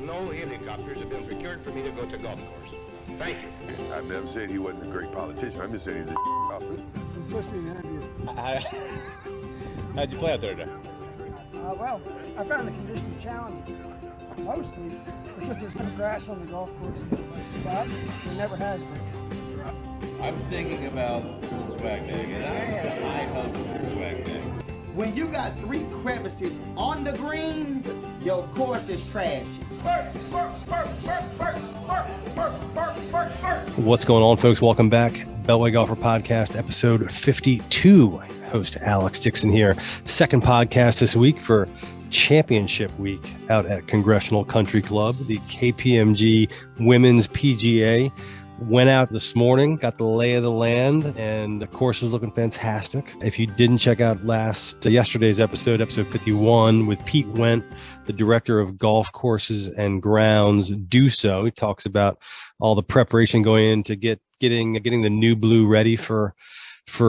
no helicopters have been procured for me to go to golf course. Thank you. I've never said he wasn't a great politician. I'm just saying he's a officer. It's supposed to be an interview. How'd you play out there today? Well, I found the conditions challenging, mostly because there's no grass on the golf course, but there never has been. I'm thinking about the swag bag, and I had high hopes for the swag bag. When you got 3 crevices on the green, your course is trash. What's going on, folks? Welcome back. Beltway Golfer Podcast, episode 52. Host Alex Dixon here. Second podcast this week for Championship Week out at Congressional Country Club. The KPMG Women's PGA went out this morning, got the lay of the land, and the course is looking fantastic. If you didn't check out yesterday's episode 51 with Pete Wendt, the director of golf courses and grounds, do so. He talks about all the preparation going into getting the new blue ready for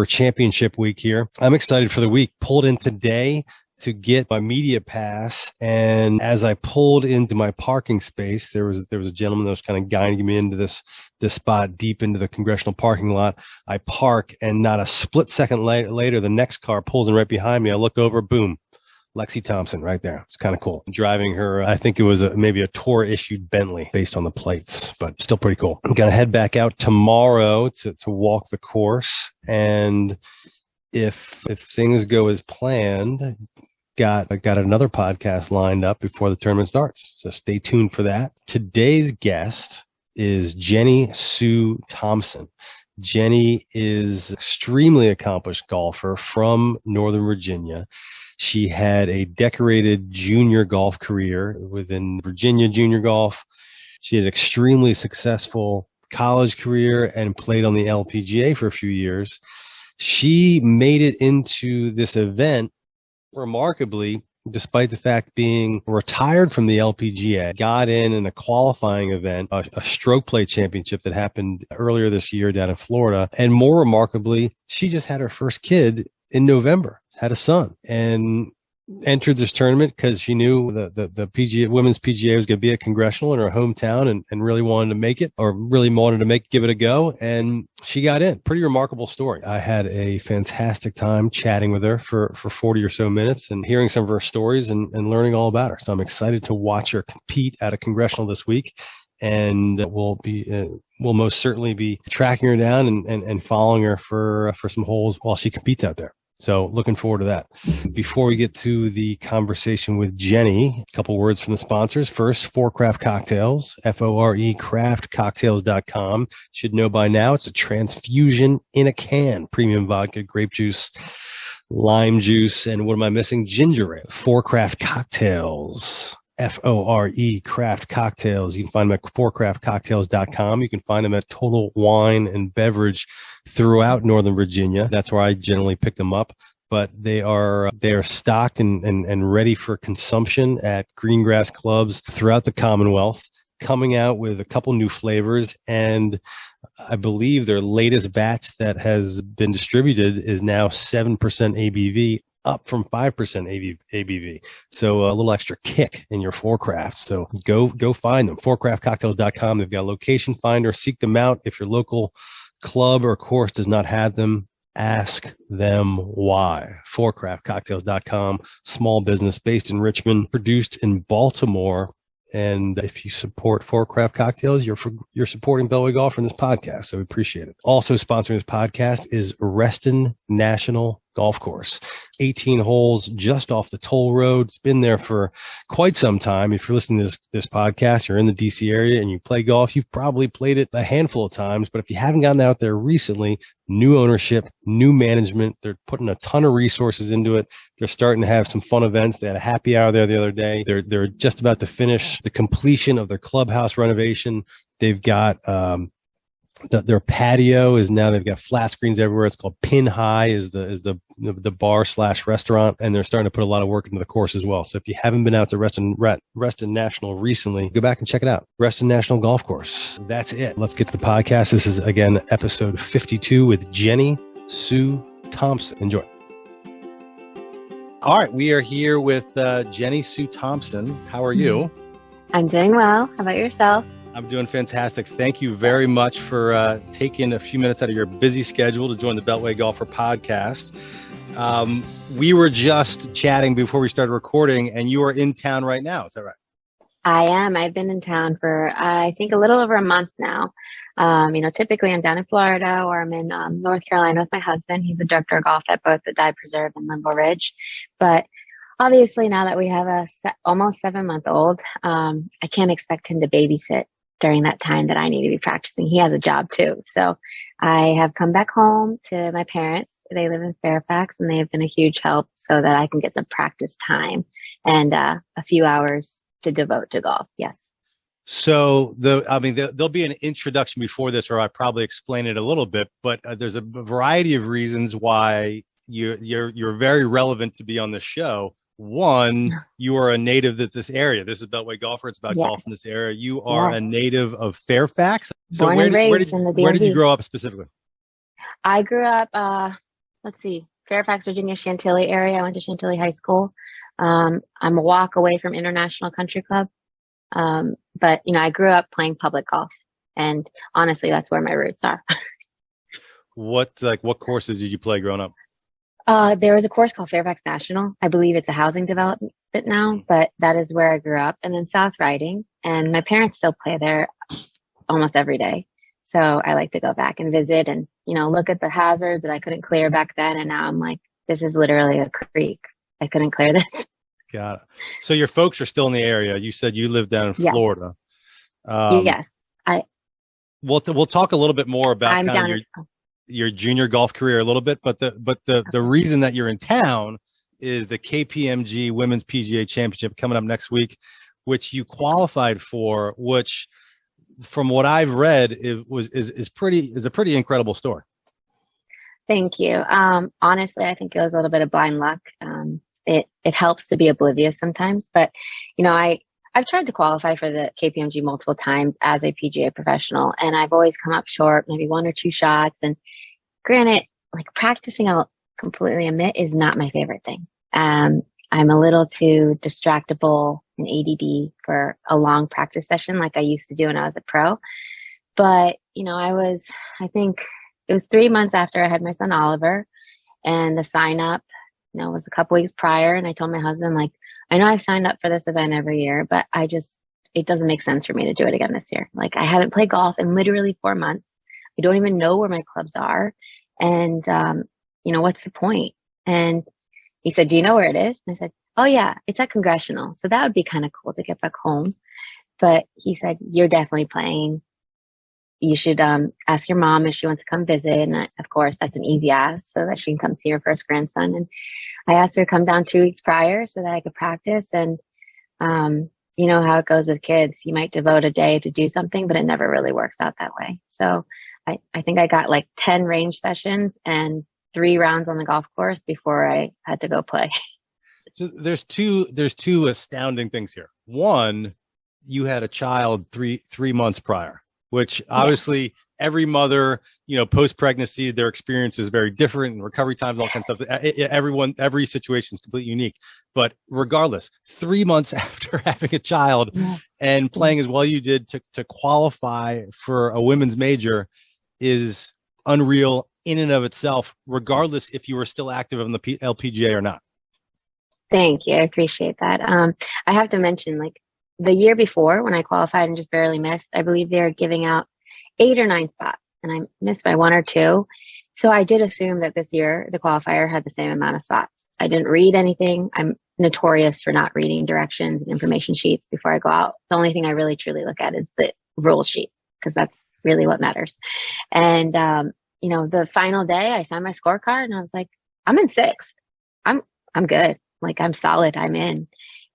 Championship Week here. I'm excited for the week. Pulled in today to get my media pass, and as I pulled into my parking space, there was a gentleman that was kind of guiding me into this spot deep into the congressional parking lot. I park, and not a split second later, the next car pulls in right behind me. I look over, boom, Suh Thompson right there. It's kind of cool. Driving her, I think it was maybe a tour issued Bentley based on the plates, but still pretty cool. I'm going to head back out tomorrow to walk the course. And if things go as planned, I got another podcast lined up before the tournament starts. So stay tuned for that. Today's guest is Suh Thompson. Jenny is an extremely accomplished golfer from Northern Virginia. She had a decorated junior golf career within Virginia junior golf. She had an extremely successful college career and played on the LPGA for a few years. She made it into this event remarkably, despite the fact being retired from the LPGA, got in a qualifying event, a stroke play championship that happened earlier this year down in Florida. And more remarkably, she just had her first kid in November, had a son, and entered this tournament because she knew the PGA, women's PGA was going to be at Congressional in her hometown and really wanted to make it, or really wanted to give it a go. And she got in. Pretty remarkable story. I had a fantastic time chatting with her for 40 or so minutes and hearing some of her stories and learning all about her. So I'm excited to watch her compete at a Congressional this week. And we'll most certainly be tracking her down and following her for some holes while she competes out there. So looking forward to that. Before we get to the conversation with Jenny, a couple words from the sponsors. First, Fore Craft Cocktails, Fore craftcocktails.com. Should know by now it's a transfusion in a can. Premium vodka, grape juice, lime juice, and what am I missing? Ginger ale. Fore Craft Cocktails. Fore Craft Cocktails. You can find them at forecraftcocktails.com. You can find them at Total Wine and Beverage throughout Northern Virginia. That's where I generally pick them up. But they are stocked and ready for consumption at greengrass clubs throughout the Commonwealth, coming out with a couple new flavors. And I believe their latest batch that has been distributed is now 7% ABV, up from 5% ABV. So a little extra kick in your Forecraft. So go find them. Forecraftcocktails.com. They've got a location finder. Seek them out. If your local club or course does not have them, ask them why. Forecraftcocktails.com. Small business based in Richmond, produced in Baltimore. And if you support Fore Craft Cocktails, you're supporting Beltway Golf in this podcast. So we appreciate it. Also sponsoring this podcast is Reston National Golf Course. 18 holes just off the toll road. It's been there for quite some time. If you're listening to this podcast, you're in the DC area and you play golf, you've probably played it a handful of times. But if you haven't gotten out there recently, new ownership, new management, they're putting a ton of resources into it. They're starting to have some fun events. They had a happy hour there the other day. They're just about to finish the completion of their clubhouse renovation. They've got their patio is now, they've got flat screens everywhere. It's called Pin High is the bar / restaurant, and they're starting to put a lot of work into the course as well. So if you haven't been out to Reston National recently, go back and check it out. Reston National Golf Course. That's it. Let's get to the podcast. This is again episode 52 with Suh Thompson. Enjoy. All right, we are here with Suh Thompson. How are you? I'm doing well. How about yourself? I'm doing fantastic. Thank you very much for taking a few minutes out of your busy schedule to join the Beltway Golfer podcast. We were just chatting before we started recording, and you are in town right now. Is that right? I am. I've been in town for, I think, a little over a month now. Typically I'm down in Florida, or I'm in North Carolina with my husband. He's a director of golf at both the Dive Preserve and Limbo Ridge. But obviously, now that we have a almost 7-month-old, I can't expect him to babysit during that time that I need to be practicing. He has a job too. So I have come back home to my parents. They live in Fairfax, and they have been a huge help so that I can get some practice time and a few hours to devote to golf. Yes. So there'll be an introduction before this, or I probably explain it a little bit, but there's a variety of reasons why you're very relevant to be on the show. One, you are a native of this area. This is Beltway Golfer. It's about golf in this area. You are a native of Fairfax. So Born and raised in the DMV. Where did you grow up specifically? I grew up, Fairfax, Virginia, Chantilly area. I went to Chantilly High School. I'm a walk away from International Country Club. But I grew up playing public golf, and honestly, that's where my roots are. What courses did you play growing up? There was a course called Fairfax National. I believe it's a housing development now, but that is where I grew up. And then South Riding, and my parents still play there almost every day. So I like to go back and visit and, look at the hazards that I couldn't clear back then. And now I'm like, this is literally a creek. I couldn't clear this. Got it. So your folks are still in the area. You said you live down in Florida. Yes. We'll talk a little bit more about your junior golf career a little bit, but the reason that you're in town is the KPMG Women's PGA Championship coming up next week, which you qualified for, which from what I've read is a pretty incredible story. Thank you. Honestly, I think it was a little bit of blind luck. It helps to be oblivious sometimes, but I've tried to qualify for the KPMG multiple times as a PGA professional, and I've always come up short, maybe one or two shots. And granted, practicing, I'll completely admit, is not my favorite thing. I'm a little too distractible and ADD for a long practice session like I used to do when I was a pro. But, I think it was 3 months after I had my son Oliver, and the sign up, was a couple weeks prior. And I told my husband, I know I've signed up for this event every year, but it doesn't make sense for me to do it again this year. I haven't played golf in literally 4 months. I don't even know where my clubs are. And, what's the point? And he said, do you know where it is? And I said, oh yeah, it's at Congressional. So that would be kind of cool to get back home. But he said, you're definitely playing. You should ask your mom if she wants to come visit. And of course, that's an easy ask so that she can come see her first grandson. And I asked her to come down 2 weeks prior so that I could practice. And you know how it goes with kids. You might devote a day to do something, but it never really works out that way. So I think I got 10 range sessions and 3 rounds on the golf course before I had to go play. So there's two astounding things here. One, you had a child three months prior, which obviously every mother, post pregnancy, their experience is very different, and recovery times, all kinds of stuff. Every situation is completely unique. But regardless, 3 months after having a child and playing as well you did to qualify for a women's major is unreal in and of itself, regardless if you were still active on the LPGA or not. Thank you. I appreciate that. I have to mention, the year before when I qualified and just barely missed, I believe they were giving out 8 or 9 spots, and I missed by 1 or 2. So I did assume that this year the qualifier had the same amount of spots. I didn't read anything. I'm notorious for not reading directions and information sheets before I go out. The only thing I really truly look at is the rule sheet, because that's really what matters. And, the final day I signed my scorecard and I was like, I'm in 6th. I'm good. I'm solid. I'm in.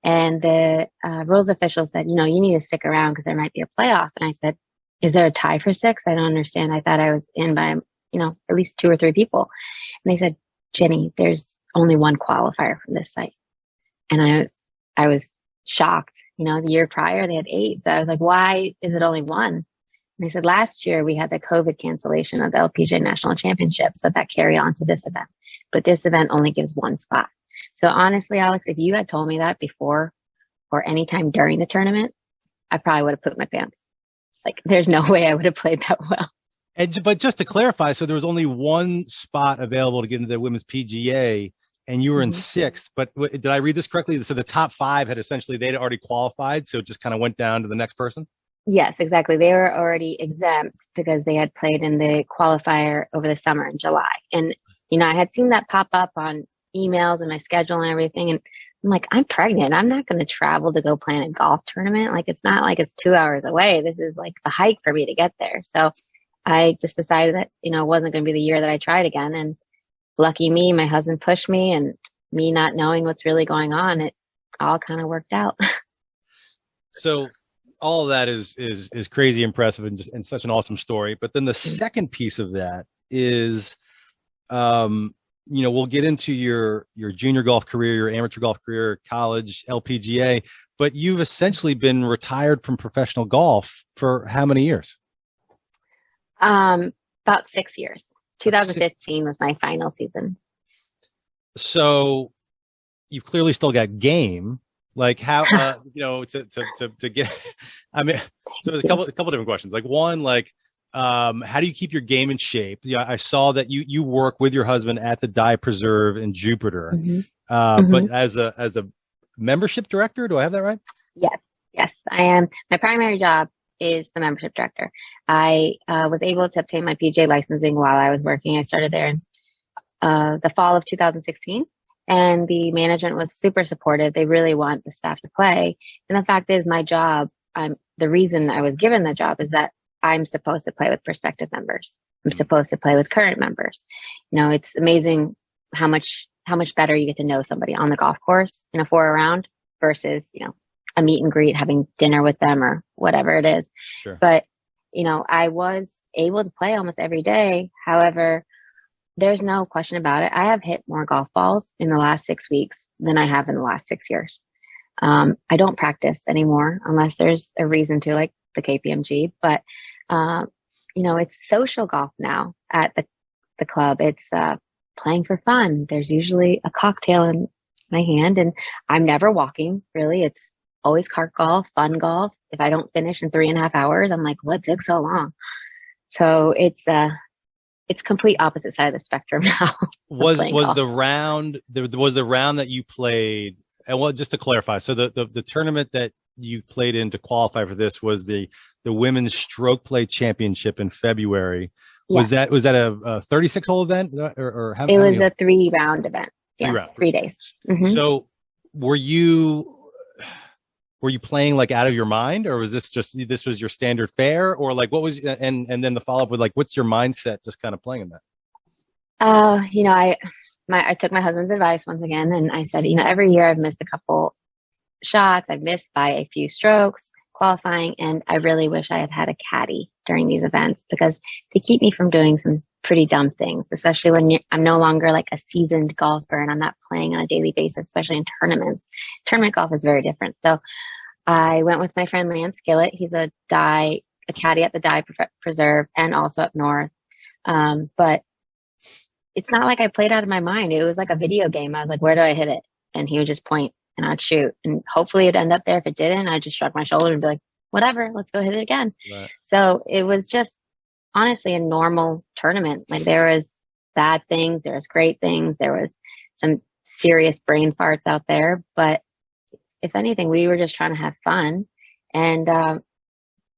And the rules official said, you need to stick around because there might be a playoff. And I said, is there a tie for 6? I don't understand. I thought I was in by, at least 2 or 3 people. And they said, Jenny, there's only 1 qualifier from this site. And I was shocked. The year prior they had 8. So I was like, why is it only 1? And they said, last year we had the COVID cancellation of the LPGA National Championship. So that carried on to this event. But this event only gives 1 spot. So honestly, Alex, if you had told me that before or anytime during the tournament, I probably would have pooped my pants. Like, there's no way I would have played that well. But just to clarify, so there was only one spot available to get into the women's PGA, and you were in sixth. But did I read this correctly? So the top five had essentially, they'd already qualified, so it just kind of went down to the next person? Yes, exactly. They were already exempt because they had played in the qualifier over the summer in July. And, I had seen that pop up on emails and my schedule and everything. And I'm like, I'm pregnant. I'm not going to travel to go play in a golf tournament. Like, it's not like it's 2 hours away. This is like a hike for me to get there. So I just decided that, it wasn't going to be the year that I tried again. And lucky me, my husband pushed me, and me not knowing what's really going on, it all kind of worked out. So all of that is crazy impressive and such an awesome story. But then the second piece of that is, we'll get into your junior golf career, your amateur golf career, college, LPGA, but you've essentially been retired from professional golf for how many years? About 6 years. 2015 was my final season. So you've clearly still got game. Like, how, to get, I mean, so there's a couple different questions. Like, one, like, how do you keep your game in shape? Yeah, I saw that you work with your husband at the Dye Preserve in Jupiter, but as a membership director, do I have that right? Yes, I am. My primary job is the membership director. I was able to obtain my PGA licensing while I was working. I started there in the fall of 2016. And the management was super supportive. They really want the staff to play. And the fact is, my job, the reason I was given the job is that I'm supposed to play with prospective members. I'm supposed to play with current members. It's amazing how much better you get to know somebody on the golf course in a 4 round versus, a meet and greet, having dinner with them or whatever it is. Sure. But, I was able to play almost every day. However, there's no question about it. I have hit more golf balls in the last 6 weeks than I have in the last 6 years. I don't practice anymore unless there's a reason to, like the KPMG. But, it's social golf now at the club. It's playing for fun. There's usually a cocktail in my hand, and I'm never walking, really. It's always cart golf, fun golf. If I don't finish in 3.5 hours, I'm like, what took so long? So it's complete opposite side of the spectrum now. Was the round that you played, and well, just to clarify, so the tournament that you played in to qualify for this was the women's stroke play championship in February. Yeah. Was that a 36 hole event or how? It was a 3-round event. Yes, 3 days. Mm-hmm. So were you playing like out of your mind, or was this was your standard fare, or like what was, and then the follow up with like, what's your mindset just kind of playing in that? I took my husband's advice once again, and I said, every year I've missed a couple shots. I've missed by a few strokes qualifying, and I really wish I had a caddy during these events because they keep me from doing some pretty dumb things, especially when I'm no longer like a seasoned golfer and I'm not playing on a daily basis, especially in tournaments. Tournament golf is very different. So I went with my friend Lance Skillett. He's a caddy at the Dye Preserve and also up north. But it's not like I played out of my mind. It was like a video game. I was like, where do I hit it? And he would just point and I'd shoot. And hopefully it'd end up there. If it didn't, I'd just shrug my shoulder and be like, whatever, let's go hit it again. Right. So it was just honestly a normal tournament. Like, there was bad things, there was great things, there was some serious brain farts out there. But if anything, we were just trying to have fun. And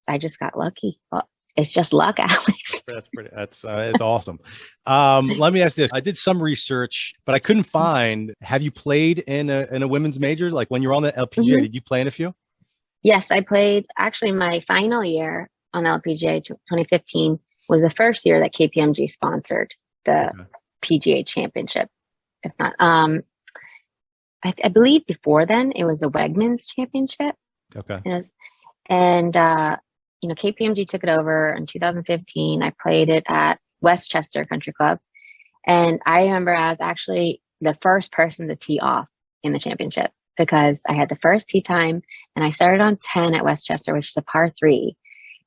I just got lucky. Well, it's just luck, Alex. It's awesome. Let me ask this. I did some research, but I couldn't find, have you played in a women's major? Like when you were on the LPGA, did you play in a few? Yes, I played. Actually, my final year on the LPGA 2015 was the first year that KPMG sponsored the PGA championship. If not, I believe before then it was the Wegmans championship. Okay. KPMG took it over in 2015. I played it at Westchester Country Club. And I remember I was actually the first person to tee off in the championship because I had the first tee time and I started on 10 at Westchester, which is a par 3.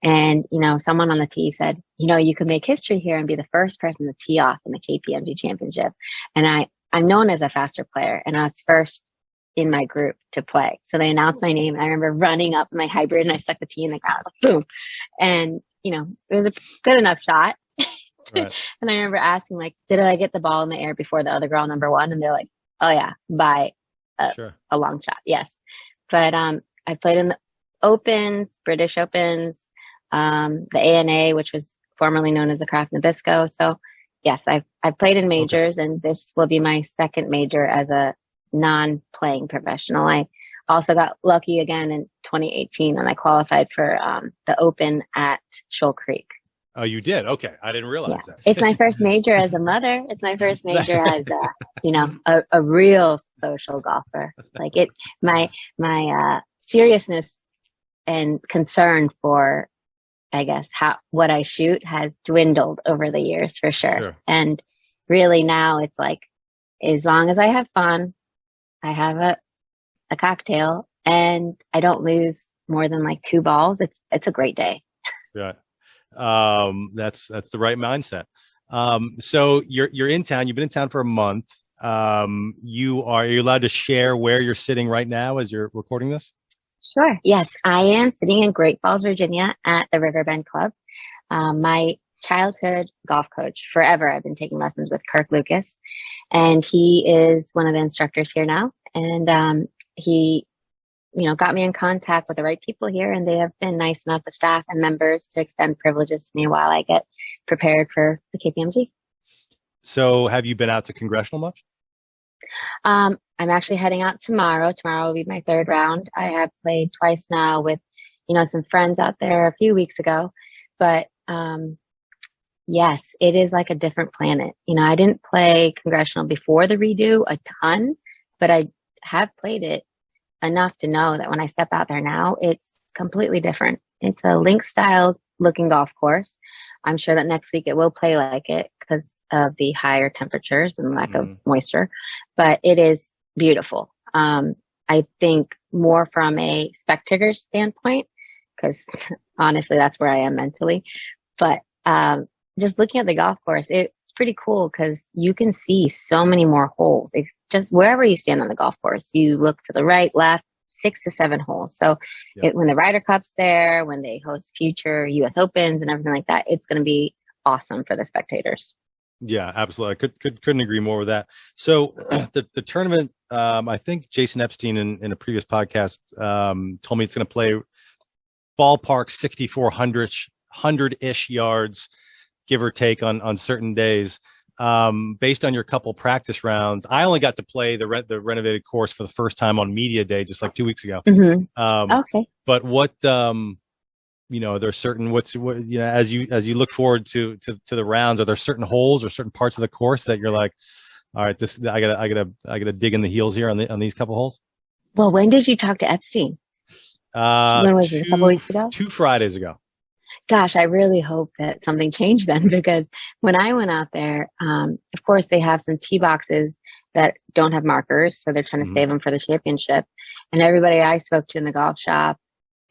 And, someone on the tee said, you could make history here and be the first person to tee off in the KPMG championship. And I'm known as a faster player, and I was first in my group to play. So they announced my name, and I remember running up my hybrid and I stuck the tee in the ground. I was like, boom. And, it was a good enough shot. Right. And I remember asking, like, did I get the ball in the air before the other girl, number one? And they're like, oh yeah, by a long shot. Yes. But, I played in the Opens, British Opens, the ANA, which was formerly known as the Kraft Nabisco. So yes, I've played in majors, and this will be my second major as a non-playing professional. I also got lucky again in 2018, and I qualified for the Open at Shoal Creek. Oh, you did? Okay. I didn't realize that. It's my first major as a mother. It's my first major as a real social golfer. Like my seriousness and concern for, I guess, what I shoot has dwindled over the years for sure. And really now it's like, as long as I have fun, I have a cocktail, and I don't lose more than like 2 balls, it's a great day. Right. That's the right mindset. So you're in town. You've been in town for a month. Are you allowed to share where you're sitting right now as you're recording this? Sure. Yes, I am sitting in Great Falls, Virginia at the Riverbend Club. My childhood golf coach forever. I've been taking lessons with Kirk Lucas, and he is one of the instructors here now. And, he, got me in contact with the right people here, and they have been nice enough, the staff and members, to extend privileges to me while I get prepared for the KPMG. So have you been out to Congressional much? I'm actually heading out tomorrow. Tomorrow will be my 3rd round. I have played twice now with, some friends out there a few weeks ago, but, yes, it is like a different planet. I didn't play Congressional before the redo a ton, but I have played it enough to know that when I step out there now, it's completely different. It's a link style looking golf course. I'm sure that next week it will play like it because of the higher temperatures and lack of moisture, but it is beautiful. I think more from a spectator standpoint, because honestly, that's where I am mentally. But just looking at the golf course, it's pretty cool because you can see so many more holes. If just wherever you stand on the golf course, you look to the right, left, 6 to 7 holes. So when the Ryder Cup's there, when they host future US Opens and everything like that, it's going to be awesome for the spectators. Yeah, absolutely. I couldn't agree more with that. So the tournament, I think Jason Epstein in a previous podcast told me it's going to play ballpark 6,400-ish yards, give or take on certain days. Based on your couple practice rounds, I only got to play the renovated course for the first time on media day, just like 2 weeks ago. Okay. But what, there's certain, as you look forward to the rounds, are there certain holes or certain parts of the course that you're like, all right, I gotta dig in the heels here on these couple holes? Well, when did you talk to Epstein? When was it? A couple weeks ago? 2 Fridays ago. Gosh, I really hope that something changed then, because when I went out there, of course, they have some tee boxes that don't have markers. So they're trying to save them for the championship. And everybody I spoke to in the golf shop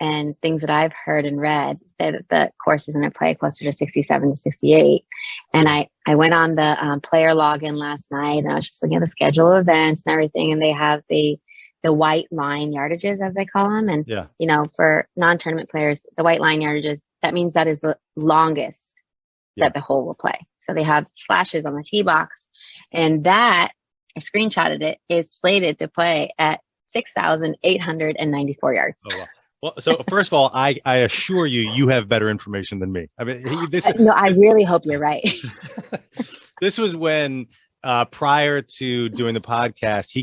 and things that I've heard and read say that the course is going to play closer to 67 to 68. And I went on the player login last night, and I was just looking at the schedule of events and everything. And they have the white line yardages, as they call them. And, for non-tournament players, the white line yardages, that means that is the longest that the hole will play. So they have slashes on the tee box, and that, I screenshotted it, is slated to play at 6,894 yards. Oh, wow. Well, so first of all, I assure you have better information than me. I mean, I really hope you're right. This was when, prior to doing the podcast,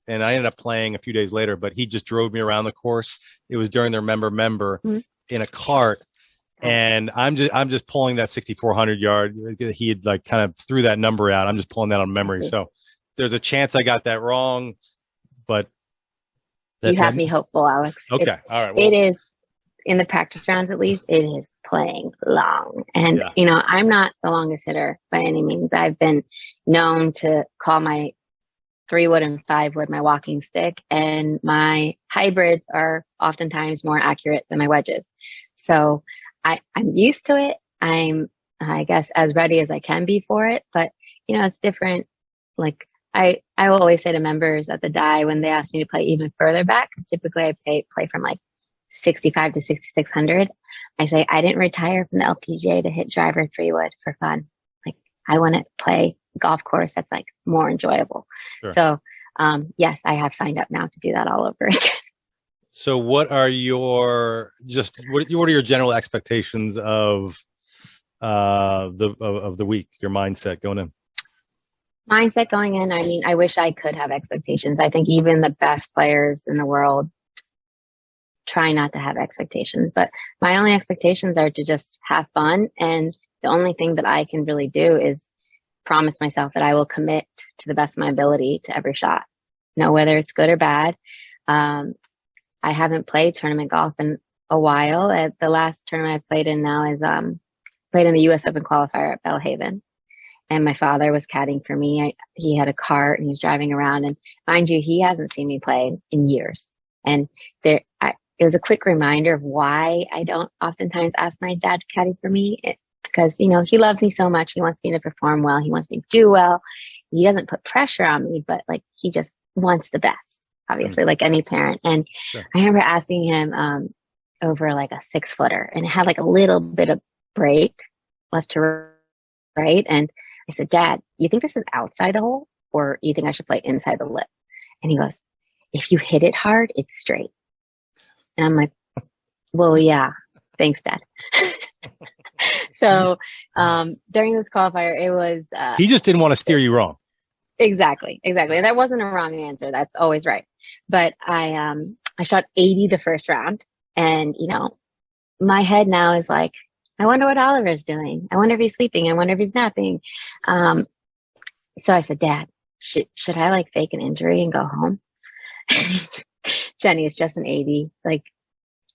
and I ended up playing a few days later, but he just drove me around the course. It was during their member in a cart. And I'm just pulling that 6,400 yard. He had kind of threw that number out. I'm just pulling that on memory. So there's a chance I got that wrong, but you have me hopeful, Alex. Okay. All right. Well, it is, in the practice rounds, at least, it is playing long. And, I'm not the longest hitter by any means. I've been known to call my 3-wood and 5-wood my walking stick, and my hybrids are oftentimes more accurate than my wedges. So I'm used to it. I'm, I guess, as ready as I can be for it. But, it's different, like I will always say to members at the die when they ask me to play even further back, typically I play from like 65 to 6,600. I say I didn't retire from the LPGA to hit driver 3-wood for fun. Like I want to play golf course that's like more enjoyable. Sure. So yes, I have signed up now to do that all over again. So what are your what are your general expectations of the week, your mindset going in? Mindset going in, I mean, I wish I could have expectations. I think even the best players in the world try not to have expectations, but my only expectations are to just have fun. And the only thing that I can really do is promise myself that I will commit to the best of my ability to every shot, whether it's good or bad. I haven't played tournament golf in a while. The last tournament I played in now is played in the U.S. Open qualifier at Belhaven. And my father was caddying for me. He had a cart and he was driving around. And mind you, he hasn't seen me play in years. And it was a quick reminder of why I don't oftentimes ask my dad to caddy for me. Because, he loves me so much. He wants me to perform well. He wants me to do well. He doesn't put pressure on me, but like he just wants the best, obviously, like any parent. And sure. I remember asking him over like a 6-footer, and it had like a little bit of break left to right. And I said, Dad, you think this is outside the hole, or you think I should play inside the lip? And he goes, if you hit it hard, it's straight. And I'm like, well, yeah, thanks, Dad. So during this qualifier, it was... he just didn't want to steer you wrong. Exactly. And that wasn't a wrong answer. That's always right. But I shot 80 the first round. And, my head now is like, I wonder what Oliver's doing. I wonder if he's sleeping. I wonder if he's napping. So I said, Dad, should I like fake an injury and go home? Jenny, it's just an 80. Like,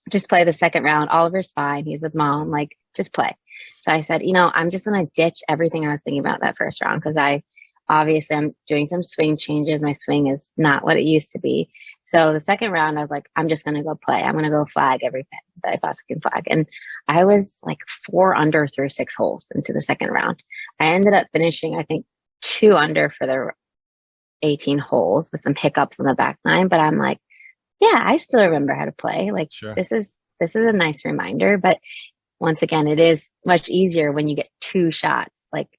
just play the second round. Oliver's fine. He's with Mom. Like, just play. So I said, I'm just going to ditch everything I was thinking about that first round, because I'm doing some swing changes. My swing is not what it used to be. So the second round, I was like, I'm just going to go play. I'm going to go flag every pin that I possibly can flag. And I was like 4 under through 6 holes into the second round. I ended up finishing, I think, 2 under for the 18 holes with some hiccups on the back nine. But I'm like, yeah, I still remember how to play. Like, sure. This is a nice reminder. But once again, it is much easier when you get 2 shots. Like,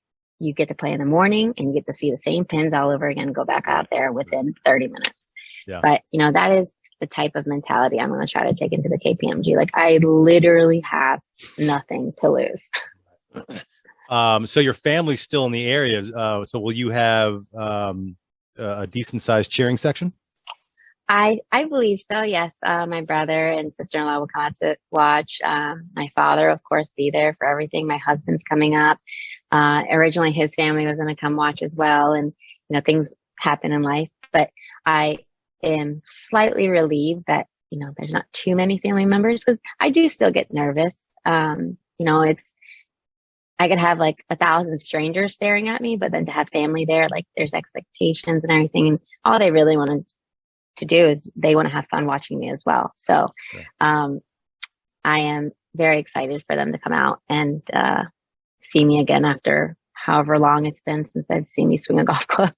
you get to play in the morning and you get to see the same pins all over again, go back out there within 30 minutes. Yeah. But, that is the type of mentality I'm going to try to take into the KPMG. Like, I literally have nothing to lose. So your family's still in the area. So will you have a decent sized cheering section? I believe so. Yes. My brother and sister-in-law will come out to watch. My father, of course, be there for everything. My husband's coming up. Originally his family was going to come watch as well. And, things happen in life, but I am slightly relieved that, there's not too many family members, because I do still get nervous. I could have like 1,000 strangers staring at me, but then to have family there, like there's expectations and everything. And all they really wanted to do is they want to have fun watching me as well. So, I am very excited for them to come out and, see me again after however long it's been since they've seen me swing a golf club.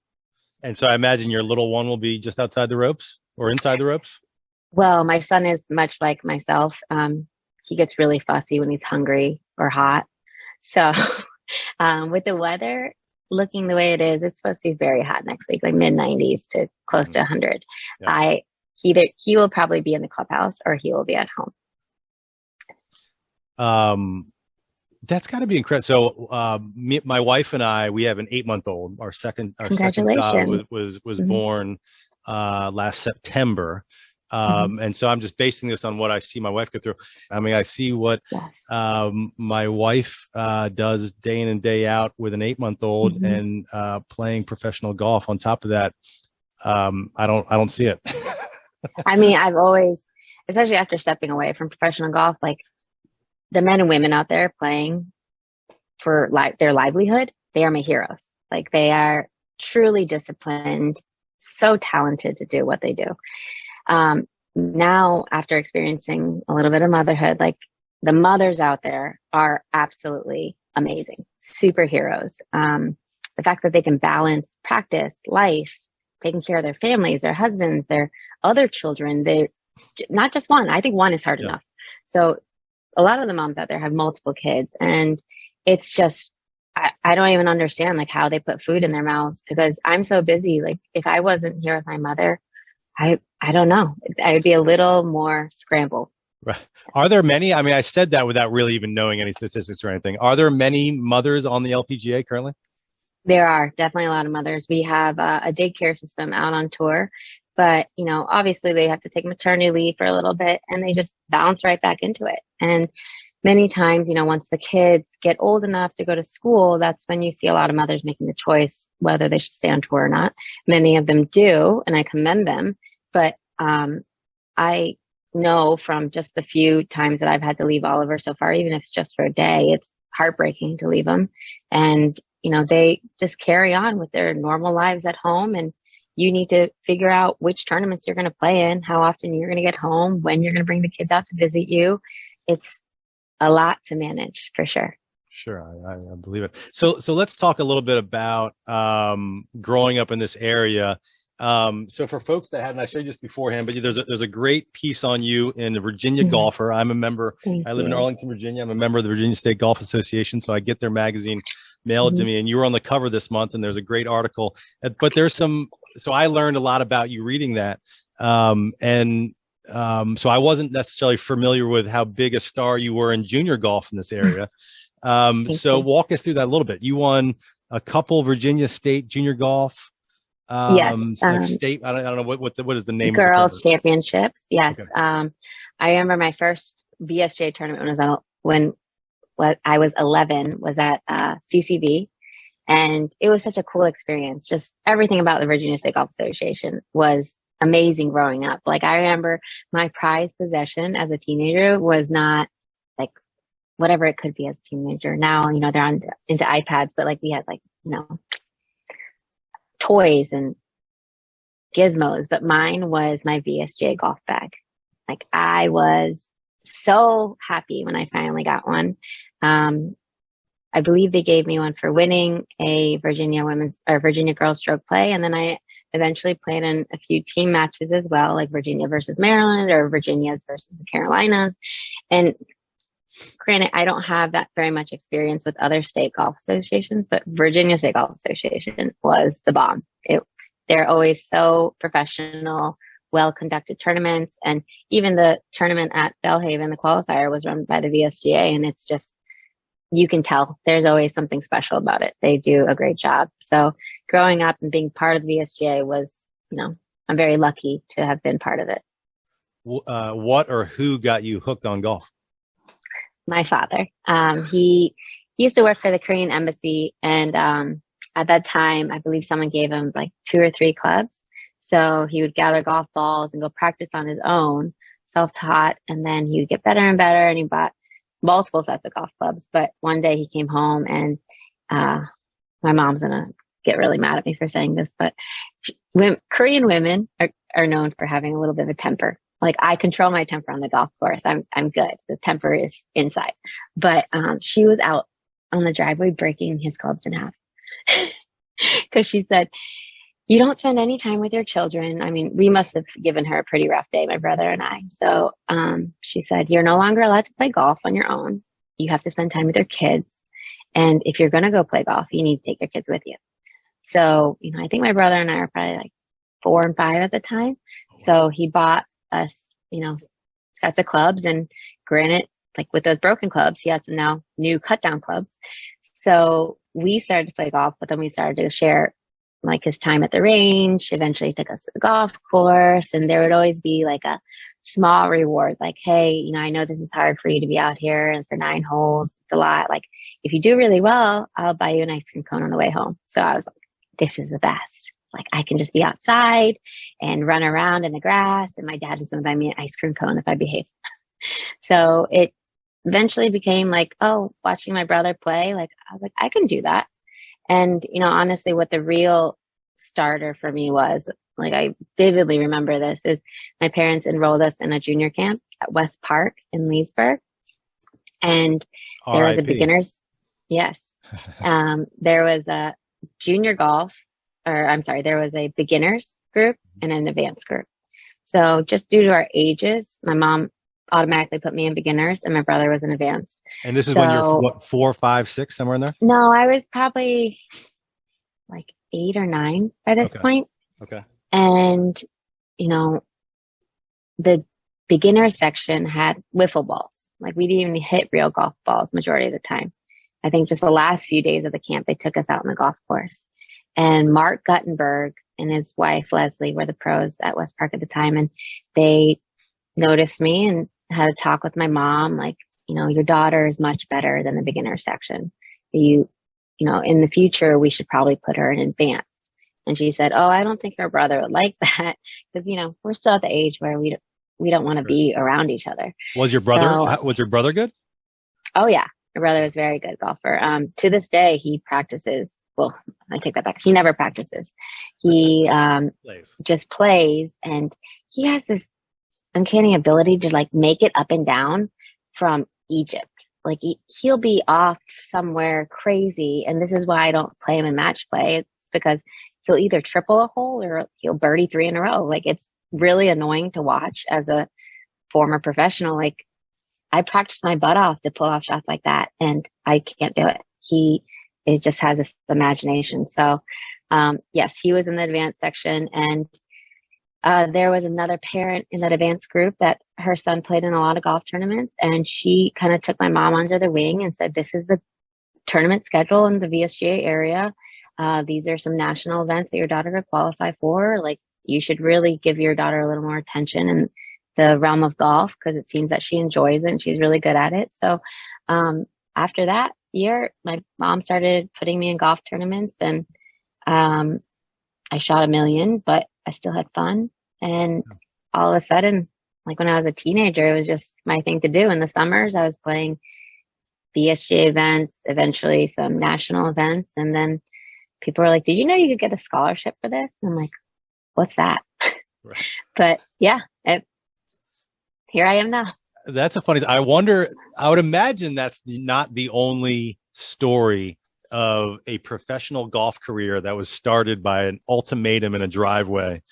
And so I imagine your little one will be just outside the ropes or inside the ropes? Well, my son is much like myself. He gets really fussy when he's hungry or hot. So with the weather looking the way it is, it's supposed to be very hot next week, like mid-90s to close to 100. Yeah. He will probably be in the clubhouse or he will be at home. That's got to be incredible. So my wife and I, we have an 8-month-old. Our second child was born last September. And so I'm just basing this on what I see my wife go through. I mean, I see what my wife does day in and day out with an 8-month-old and playing professional golf on top of that. I don't see it. I mean, I've always, especially after stepping away from professional golf, like the men and women out there playing for their livelihood, they are my heroes. Like, they are truly disciplined, so talented to do what they do. Now, after experiencing a little bit of motherhood, like, the mothers out there are absolutely amazing, superheroes. the fact that they can balance practice, life, taking care of their families, their husbands, their other children. They're not just one. I think one is hard enough. So a lot of the moms out there have multiple kids, and it's just, I don't even understand like how they put food in their mouths, because I'm so busy. Like if I wasn't here with my mother, I don't know. I would be a little more scrambled. Right. Are there many? I mean, I said that without really even knowing any statistics or anything. Are there many mothers on the LPGA currently? There are definitely a lot of mothers. We have a daycare system out on tour, but obviously they have to take maternity leave for a little bit, and they just bounce right back into it. And many times, once the kids get old enough to go to school, that's when you see a lot of mothers making the choice whether they should stay on tour or not. Many of them do, and I commend them. But I know from just the few times that I've had to leave Oliver so far, even if it's just for a day, it's heartbreaking to leave him. And they just carry on with their normal lives at home, and you need to figure out which tournaments you're going to play in, how often you're going to get home, when you're going to bring the kids out to visit you. It's a lot to manage for sure. Sure. I believe it. So let's talk a little bit about growing up in this area. So for folks that hadn't, I showed you this beforehand, but there's a great piece on you in the Virginia Golfer. I'm a member. I live in Arlington, Virginia. I'm a member of the Virginia State Golf Association, so I get their magazine mailed to me. And you were on the cover this month, and there's a great article. But there's so I learned a lot about you reading that. So I wasn't necessarily familiar with how big a star you were in junior golf in this area. So walk us through that a little bit. You won a couple Virginia State junior golf. Yes. Like state. I don't know what is the name. Girls championships. Yes. Okay. I remember my first VSJ tournament when I was 11 was at CCV, and it was such a cool experience. Just everything about the Virginia State Golf Association was amazing growing up. Like I remember my prized possession as a teenager was not like whatever it could be as a teenager. Now, they're into iPads, but like we had toys and gizmos, but mine was my VSJ golf bag. Like I was so happy when I finally got one. I believe they gave me one for winning a Virginia girls stroke play. And then I eventually played in a few team matches as well, like Virginia versus Maryland or Virginia's versus the Carolinas. And granted, I don't have that very much experience with other state golf associations, but Virginia State Golf Association was the bomb. They're always so professional, well-conducted tournaments. And even the tournament at Belhaven, the qualifier, was run by the VSGA. And it's just, you can tell there's always something special about it. They do a great job. So growing up and being part of the VSGA was, I'm very lucky to have been part of it. What or who got you hooked on golf? My father. He used to work for the Korean embassy, and at that time, I believe someone gave him like 2 or 3 clubs. So he would gather golf balls and go practice on his own, self-taught, and then he would get better and better, and he bought multiple sets of golf clubs. But one day he came home, and my mom's gonna get really mad at me for saying this, but Korean women are known for having a little bit of a temper. Like I control my temper on the golf course. I'm good. The temper is inside. But she was out on the driveway breaking his clubs in half because she said, "You don't spend any time with your children." I mean, we must have given her a pretty rough day, my brother and I. So she said, "You're no longer allowed to play golf on your own. You have to spend time with your kids. And if you're going to go play golf, you need to take your kids with you." So, I think my brother and I were probably like 4 and 5 at the time. So he bought us, sets of clubs, and granted, like with those broken clubs, he had some now new cut down clubs. So we started to play golf, but then we started to share like his time at the range. Eventually he took us to the golf course, and there would always be like a small reward. Like, "Hey, I know this is hard for you to be out here and for 9 holes. It's a lot. Like if you do really well, I'll buy you an ice cream cone on the way home." So I was like, this is the best. Like I can just be outside and run around in the grass, and my dad is going to buy me an ice cream cone if I behave. So it eventually became like, watching my brother play, like I was like, I can do that. And, honestly, what the real starter for me was, like I vividly remember this, is my parents enrolled us in a junior camp at West Park in Leesburg. And there was a beginner's, yes. There was junior golf, or I'm sorry, there was a beginners group and an advanced group. So just due to our ages, my mom automatically put me in beginners and my brother was in advanced. And this is when you're what, 4, 5, 6, somewhere in there? No, I was probably like 8 or 9 by this point. Okay. And, you know, the beginner section had wiffle balls. Like we didn't even hit real golf balls majority of the time. I think just the last few days of the camp, they took us out on the golf course. And Mark Guttenberg and his wife, Leslie, were the pros at West Park at the time. And they noticed me and had a talk with my mom, like, you know, your daughter is much better than the beginner section. You know, in the future, we should probably put her in advanced. And she said, oh, I don't think her brother would like that because, you know, we're still at the age where we don't want to be around each other. Was your brother good? Oh, yeah. My brother was a very good golfer. To this day, he practices. Well, I take that back. He never practices. He just plays. And he has this uncanny ability to like make it up and down from Egypt. Like he'll be off somewhere crazy. And this is why I don't play him in match play. It's because he'll either triple a hole or he'll birdie 3 in a row. Like it's really annoying to watch as a former professional. Like I practice my butt off to pull off shots like that and I can't do it. He just has this imagination. So, yes, he was in the advanced section and there was another parent in that advanced group that her son played in a lot of golf tournaments. And she kind of took my mom under the wing and said, this is the tournament schedule in the VSGA area. These are some national events that your daughter could qualify for. Like you should really give your daughter a little more attention in the realm of golf because it seems that she enjoys it and she's really good at it. So, after that year, my mom started putting me in golf tournaments and, I shot a million, but I still had fun. And all of a sudden, like when I was a teenager, it was just my thing to do. In the summers, I was playing VSGA events, eventually some national events. And then people were like, did you know you could get a scholarship for this? And I'm like, what's that? Right. But yeah, here I am now. That's a funny. I wonder. I would imagine that's not the only story of a professional golf career that was started by an ultimatum in a driveway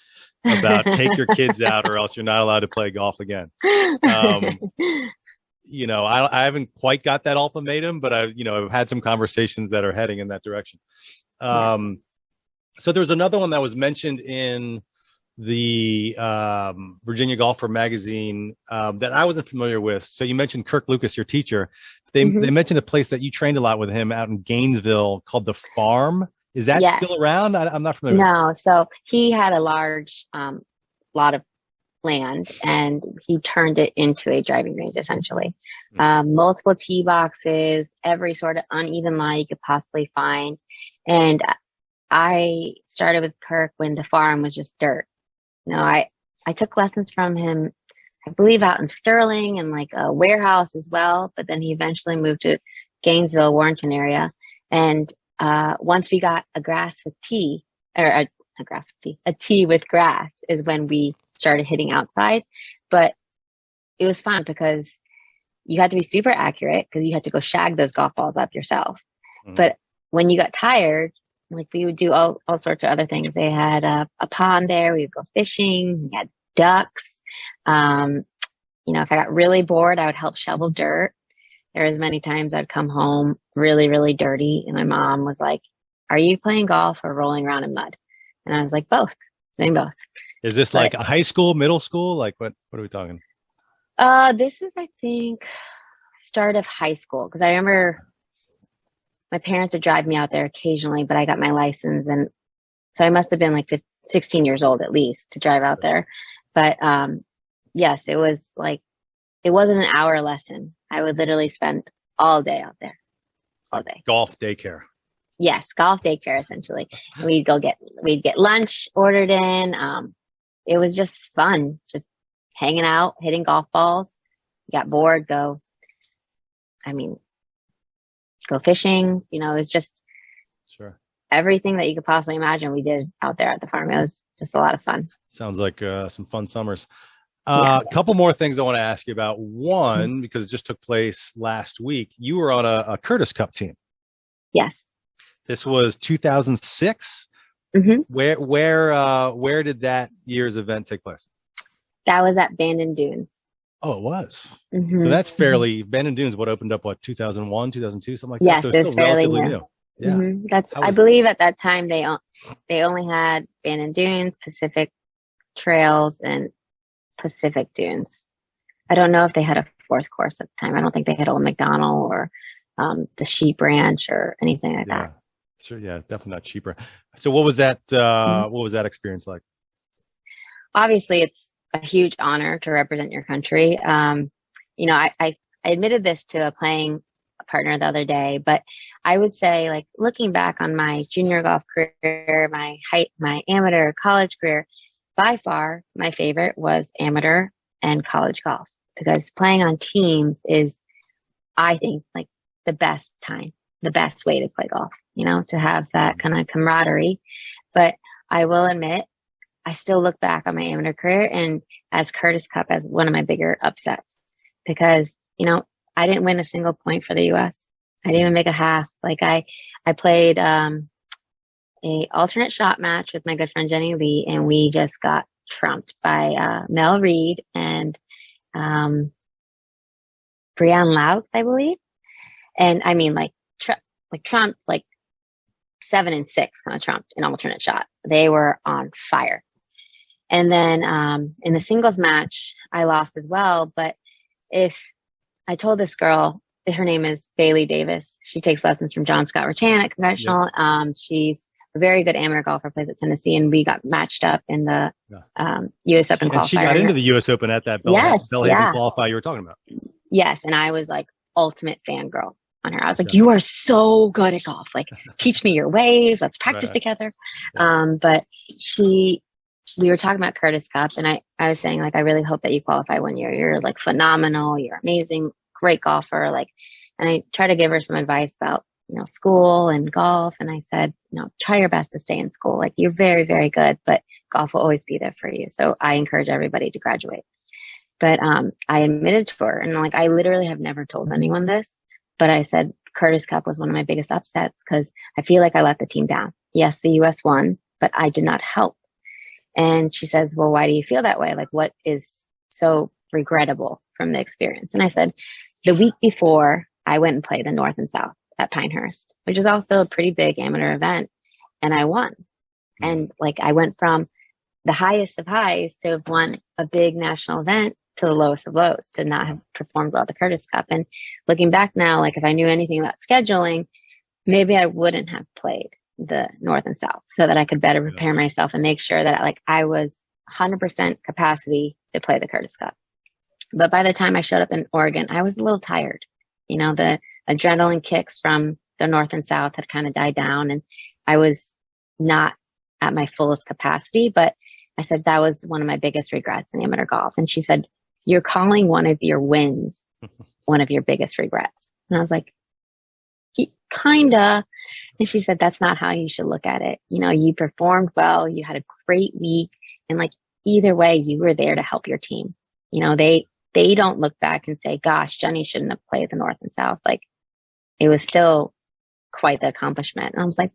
about take your kids out or else you're not allowed to play golf again. You know, I haven't quite got that ultimatum, but I've had some conversations that are heading in that direction. So there's another one that was mentioned in the Virginia Golfer magazine that I wasn't familiar with. So you mentioned Kirk Lucas, your teacher. They mentioned a place that you trained a lot with him out in Gainesville called the Farm. Is that still around? I'm not familiar. No. So he had a large lot of land and he turned it into a driving range essentially. Multiple tee boxes, every sort of uneven lie you could possibly find. And I started with Kirk when the farm was just dirt. You know, I took lessons from him, I believe out in Sterling and like a warehouse as well. But then he eventually moved to Gainesville, Warrenton area. And once we got a tee with grass is when we started hitting outside. But it was fun because you had to be super accurate because you had to go shag those golf balls up yourself. But when you got tired, like we would do all sorts of other things. They had a pond there. We would go fishing. We had ducks. You know, if I got really bored, I would help shovel dirt. There was many times I'd come home really, really dirty. And my mom was like, are you playing golf or rolling around in mud? And I was like, both, doing both. Is this like a high school, middle school? Like what are we talking? This was, I think, start of high school. Cause I remember my parents would drive me out there occasionally, but I got my license. And so I must've been like 16 years old at least to drive out there. But, yes, it was like, it wasn't an hour lesson. I would literally spend all day out there, all day. Golf daycare. Yes, golf daycare essentially. We'd get lunch ordered in. It was just fun, just hanging out, hitting golf balls. You got bored, go fishing. You know, it was just everything that you could possibly imagine we did out there at the farm. It was just a lot of fun. Sounds like some fun summers. A couple more things I want to ask you about. One, because it just took place last week, you were on a Curtis Cup team. Yes. This was 2006. Hmm. Where did that year's event take place? That was at Bandon Dunes. Oh, it was. Hmm. So that's fairly Bandon Dunes. What opened up? What 2001, 2002, something like that. Yes, So it's still fairly relatively new. Yeah. That's How I was it? believe at that time they only had Bandon Dunes, Pacific Trails, and Pacific Dunes. I don't know if they had a fourth course at the time. I don't think they had Old McDonald or the Sheep Ranch or anything like Yeah. that. Sure. Yeah. Definitely not cheaper. So what was that? What was that experience like? Obviously, it's a huge honor to represent your country. I admitted this to a playing partner the other day, but I would say, like, looking back on my junior golf career, my amateur college career, by far my favorite was amateur and college golf, because playing on teams is, I think, like the best time, the best way to play golf, to have that kind of camaraderie. But I will admit, I still look back on my amateur career and as Curtis Cup as one of my bigger upsets, because, I didn't win a single point for the U.S. I didn't even make a half. Like I played, a alternate shot match with my good friend Jenny Lee, and we just got trumped by, Mel Reed and, Brianne Louts, I believe. And I mean, trumped, like 7 and 6 kind of trumped in alternate shot. They were on fire. And then in the singles match, I lost as well. But if I told this girl, her name is Bailey Davis. She takes lessons from John Scott Rattan at Congressional. Yeah. She's a very good amateur golfer, plays at Tennessee, and we got matched up in the U.S. Open qualifier. And she got into the U.S. Open at that Belhaven qualifier you were talking about. Yes, and I was like ultimate fangirl on her. I was like, you are so good at golf. Like, teach me your ways. Let's practice together. Yeah. But we were talking about Curtis Cup, and I was saying, like, I really hope that you qualify one year. You're like phenomenal. You're amazing, great golfer. Like, and I try to give her some advice about, school and golf. And I said, try your best to stay in school. Like, you're very, very good, but golf will always be there for you. So I encourage everybody to graduate. But I admitted to her, and like, I literally have never told anyone this, but I said Curtis Cup was one of my biggest upsets because I feel like I let the team down. Yes, the U.S. won, but I did not help. And she says, well, why do you feel that way? Like, what is so regrettable from the experience? And I said, the week before, I went and played the North and South at Pinehurst, which is also a pretty big amateur event, and I won. And like, I went from the highest of highs to have won a big national event to the lowest of lows, to not have performed well at the Curtis Cup. And looking back now, like, if I knew anything about scheduling, maybe I wouldn't have played the North and South, so that I could better prepare myself and make sure that I was 100% capacity to play the Curtis Cup. But by the time I showed up in Oregon, I was a little tired. The adrenaline kicks from the North and South had kind of died down, and I was not at my fullest capacity. But I said that was one of my biggest regrets in amateur golf. And she said, you're calling one of your wins one of your biggest regrets. And I was like, kinda. And she said, that's not how you should look at it. You performed well, you had a great week, and like, either way, you were there to help your team. They don't look back and say, gosh, Jenny shouldn't have played the North and South. Like, it was still quite the accomplishment. And I was like,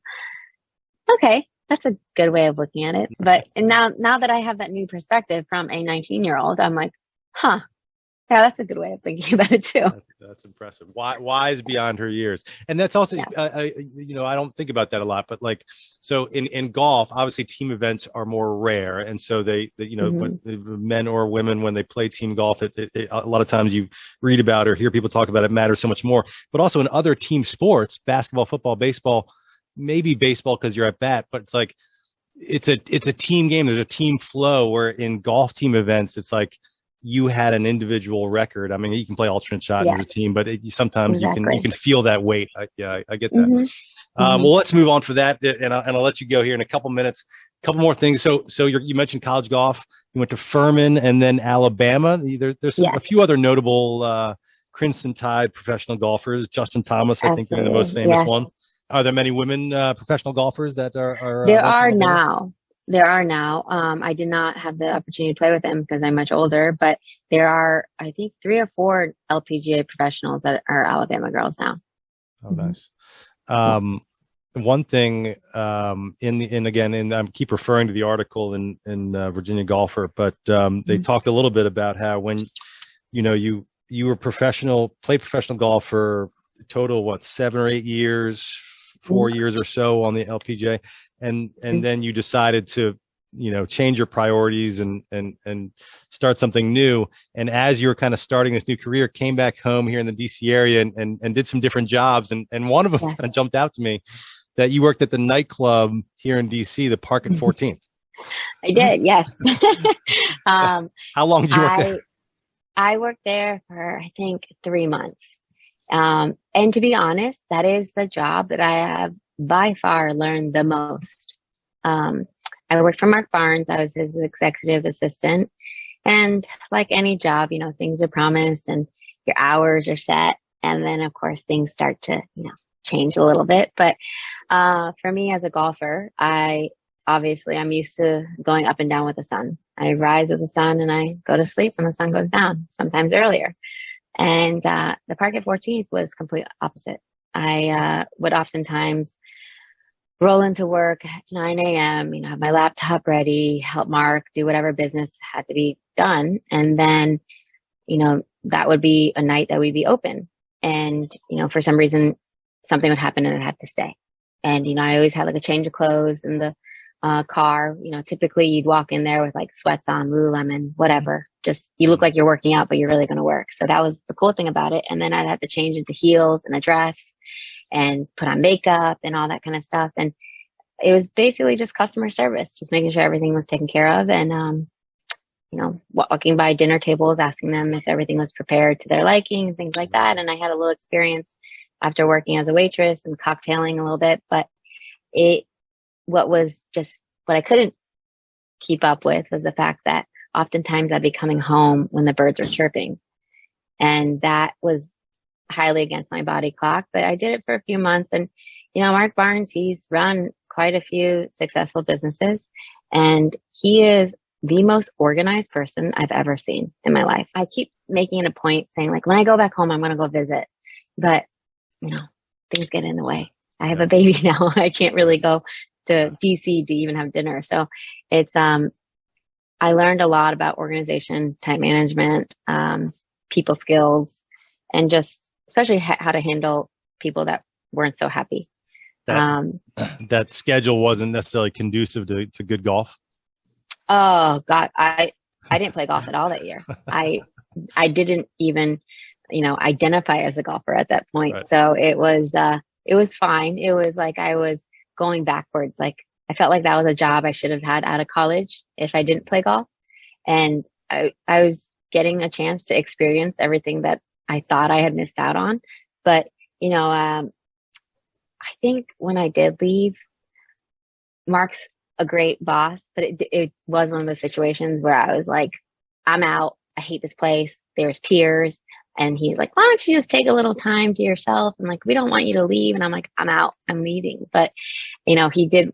okay, that's a good way of looking at it. But now that I have that new perspective from a 19-year-old, I'm like, yeah, that's a good way of thinking about it too. That's impressive. Wise beyond her years. And that's also, I don't think about that a lot, but like, so in golf, obviously team events are more rare. And so when men or women, when they play team golf, a lot of times you read about or hear people talk about it matters so much more. But also in other team sports, basketball, football, baseball, maybe baseball because you're at bat, but it's like, it's a team game. There's a team flow, where in golf team events, it's like, you had an individual record. I mean, you can play alternate shot in your team, but sometimes you can feel that weight. I get that. Well, let's move on for that, and I'll let you go here in a couple minutes. A couple more things. So you mentioned college golf. You went to Furman and then Alabama. There's a few other notable Crimson Tide professional golfers. Justin Thomas, I think, being the most famous one. Are there many women professional golfers that are? There are now. There are now. I did not have the opportunity to play with them because I'm much older, but there are, I think, 3 or 4 LPGA professionals that are Alabama girls now. Oh, nice. one thing I keep referring to the article in Virginia Golfer, but they talked a little bit about how when you were played professional golf for total 7 or 8 years, 4 years or so on the LPGA, and then you decided to change your priorities and start something new. And as you were kind of starting this new career, came back home here in the DC area and did some different jobs. And one of them kind of jumped out to me, that you worked at the nightclub here in DC, the Park at 14th. I did, yes. How long did you work there? I worked there for, I think, 3 months. And to be honest, that is the job that I have by far learned the most. I worked for Mark Barnes. I was his executive assistant. And like any job, things are promised and your hours are set. And then, of course, things start to, change a little bit. But for me as a golfer, I'm used to going up and down with the sun. I rise with the sun and I go to sleep when the sun goes down, sometimes earlier. And the Park at 14th was complete opposite. I would oftentimes roll into work at 9 a.m., have my laptop ready, help Mark do whatever business had to be done. And then, that would be a night that we'd be open. And, for some reason, something would happen and I'd have to stay. And, I always had like a change of clothes in the car. Typically you'd walk in there with like sweats on, Lululemon, whatever. Just, you look like you're working out, but you're really going to work. So that was the cool thing about it. And then I'd have to change into heels and a dress and put on makeup and all that kind of stuff. And it was basically just customer service, just making sure everything was taken care of. And, walking by dinner tables, asking them if everything was prepared to their liking and things like that. And I had a little experience after working as a waitress and cocktailing a little bit, but what I couldn't keep up with was the fact that oftentimes I'd be coming home when the birds were chirping. And that was highly against my body clock, but I did it for a few months. And, Mark Barnes, he's run quite a few successful businesses, and he is the most organized person I've ever seen in my life. I keep making it a point saying, like, when I go back home, I'm going to go visit, but things get in the way. I have a baby now. I can't really go to DC to even have dinner. So it's, I learned a lot about organization, time management, people skills, and just especially how to handle people that weren't so happy. That schedule wasn't necessarily conducive to good golf. Oh God, I didn't play golf at all that year. I didn't even, identify as a golfer at that point. Right. So it was fine. It was like I was going backwards. Like I felt like that was a job I should have had out of college if I didn't play golf. And I was getting a chance to experience everything that I thought I had missed out on. But, I think when I did leave, Mark's a great boss, but it was one of those situations where I was like, I'm out. I hate this place. There's tears. And he's like, why don't you just take a little time to yourself? And like, we don't want you to leave. And I'm like, I'm out. I'm leaving. But, he did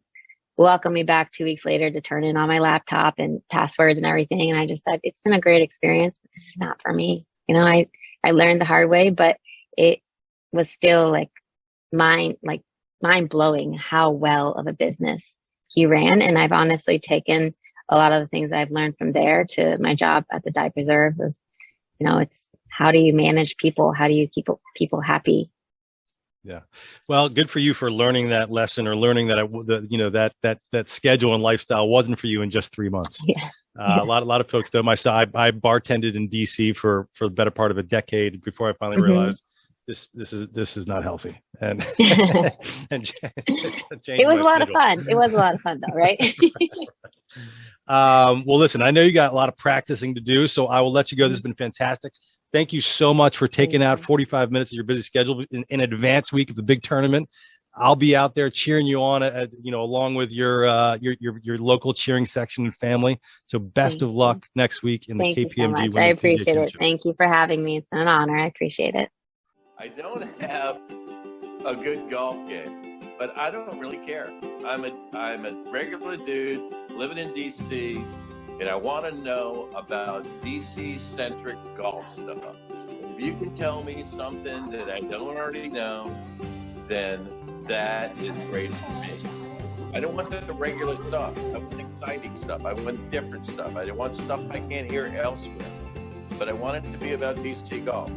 welcome me back 2 weeks later to turn in on my laptop and passwords and everything. And I just said, it's been a great experience, but this is not for me. I learned the hard way, but it was still like mind blowing how well of a business he ran. And I've honestly taken a lot of the things I've learned from there to my job at the Dye Preserve. It's how do you manage people? How do you keep people happy? Yeah. Well, good for you for learning that lesson, or learning that that schedule and lifestyle wasn't for you in just 3 months. Yeah. A lot of folks, though, myself, I bartended in DC for the better part of a decade before I finally realized this is not healthy. And, and it was a lot of fun. It was a lot of fun though, right? Well, listen, I know you got a lot of practicing to do, so I will let you go. This has been fantastic. Thank you so much for taking out 45 minutes of your busy schedule in advance week of the big tournament. I'll be out there cheering you on, along with your local cheering section and family. So best of luck next week in the KPMG. I appreciate it. Thank you for having me. It's an honor. I appreciate it. I don't have a good golf game, but I don't really care. I'm a regular dude living in DC, and I want to know about DC-centric golf stuff. If you can tell me something that I don't already know, then That is great for me. I don't want the regular stuff. I want exciting stuff. I want different stuff. I want stuff I can't hear elsewhere. But I want it to be about DC golf.